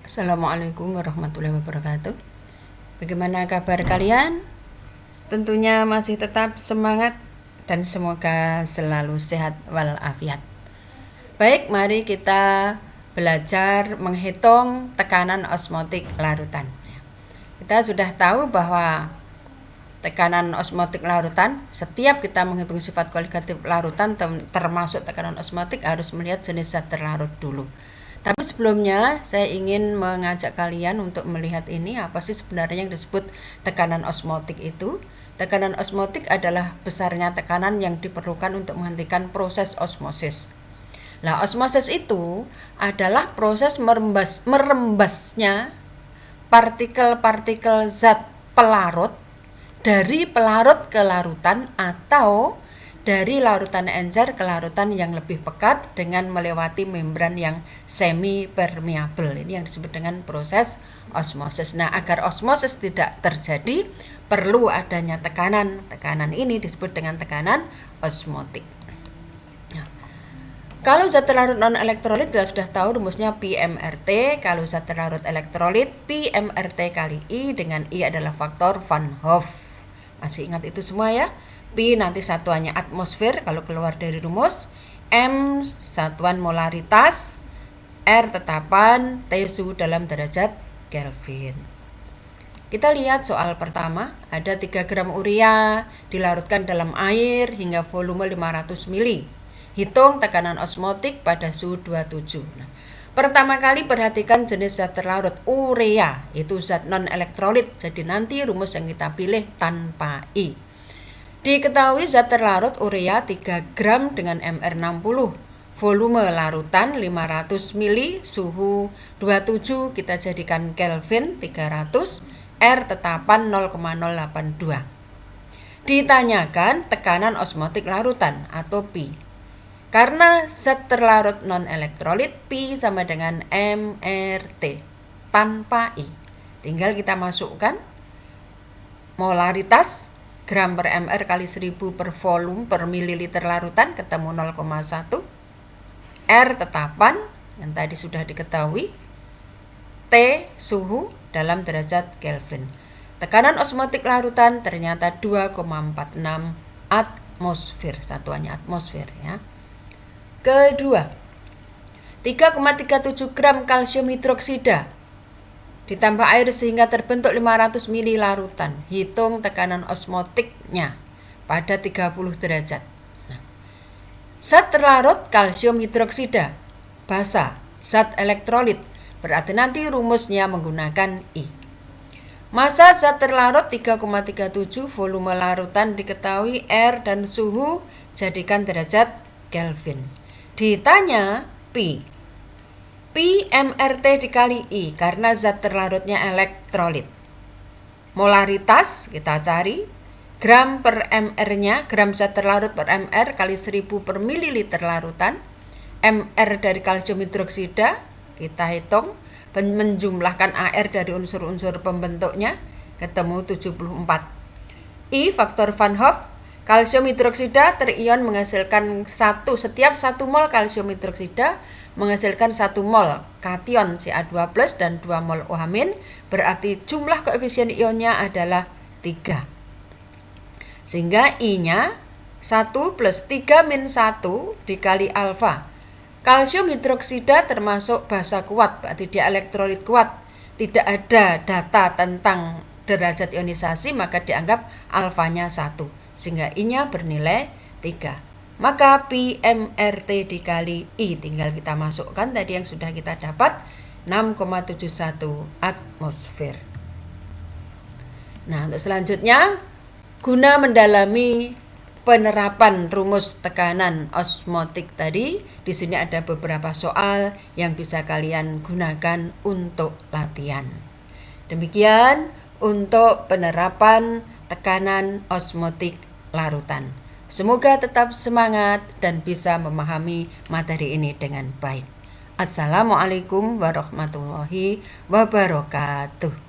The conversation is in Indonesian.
Assalamualaikum warahmatullahi wabarakatuh. Bagaimana kabar kalian? Tentunya masih tetap semangat dan semoga selalu sehat walafiat. Baik, mari kita belajar menghitung tekanan osmotik larutan. Kita sudah tahu bahwa tekanan osmotik larutan, setiap kita menghitung sifat kualitatif larutan termasuk tekanan osmotik harus melihat jenis zat terlarut dulu. Tapi sebelumnya saya ingin mengajak kalian untuk melihat ini apa sih sebenarnya yang disebut tekanan osmotik itu. Tekanan osmotik adalah besarnya tekanan yang diperlukan untuk menghentikan proses osmosis. Nah, osmosis itu adalah proses merembasnya partikel-partikel zat pelarut dari pelarut ke larutan atau dari larutan encer ke larutan yang lebih pekat dengan melewati membran yang semi permeabel. Ini yang disebut dengan proses osmosis. Nah, agar osmosis tidak terjadi perlu adanya tekanan. Tekanan ini disebut dengan tekanan osmotik. Nah, kalau zat terlarut non elektrolit kita sudah tahu rumusnya PMRT. Kalau zat terlarut elektrolit PMRT kali I, dengan I adalah faktor Van Hoff. Masih ingat itu semua ya? P nanti satuannya atmosfer kalau keluar dari rumus, M satuan molaritas, R tetapan, T suhu dalam derajat Kelvin. Kita lihat soal pertama, ada 3 gram urea dilarutkan dalam air hingga volume 500 ml. Hitung tekanan osmotik pada suhu 27. Nah, pertama kali perhatikan jenis zat terlarut urea, itu zat non elektrolit. Jadi nanti rumus yang kita pilih tanpa I. Diketahui zat terlarut urea 3 gram dengan MR60, volume larutan 500 ml, suhu 27 kita jadikan Kelvin 300, R tetapan 0,082. Ditanyakan tekanan osmotik larutan atau P. Karena zat terlarut non elektrolit, P sama dengan MRT tanpa I. Tinggal kita masukkan molaritas gram per mr kali 1000 per volume per mililiter larutan, ketemu 0,1. R tetapan yang tadi sudah diketahui, T suhu dalam derajat Kelvin. Tekanan osmotik larutan ternyata 2,46 atmosfer, satuannya atmosfer ya. Kedua, 3,37 gram kalsium hidroksida ditambah air sehingga terbentuk 500 ml larutan. Hitung tekanan osmotiknya pada 30 derajat. Nah, zat terlarut kalsium hidroksida, basa, zat elektrolit. Berarti nanti rumusnya menggunakan I. Massa zat terlarut 3,37, volume larutan diketahui, R dan suhu jadikan derajat Kelvin. Ditanya P. PMRT dikali I karena zat terlarutnya elektrolit. Molaritas kita cari, gram per mr-nya, gram zat terlarut per mr kali 1000 per mililiter larutan. Mr dari kalsium hidroksida kita hitung, menjumlahkan AR dari unsur-unsur pembentuknya, ketemu 74. I faktor Van Hoff, kalsium hidroksida terion menghasilkan setiap 1 mol kalsium hidroksida menghasilkan 1 mol kation Ca2+ dan 2 mol OH-, berarti jumlah koefisien ionnya adalah 3. Sehingga I-nya 1 plus 3 min 1 dikali alfa. Kalsium hidroksida termasuk basa kuat, berarti dia elektrolit kuat. Tidak ada data tentang derajat ionisasi, maka dianggap alfanya 1. Sehingga I-nya bernilai 3. Maka PMRT dikali I tinggal kita masukkan tadi yang sudah kita dapat, 6,71 atmosfer. Nah, untuk selanjutnya, guna mendalami penerapan rumus tekanan osmotik tadi, di sini ada beberapa soal yang bisa kalian gunakan untuk latihan. Demikian untuk penerapan tekanan osmotik larutan. Semoga tetap semangat dan bisa memahami materi ini dengan baik. Assalamualaikum warahmatullahi wabarakatuh.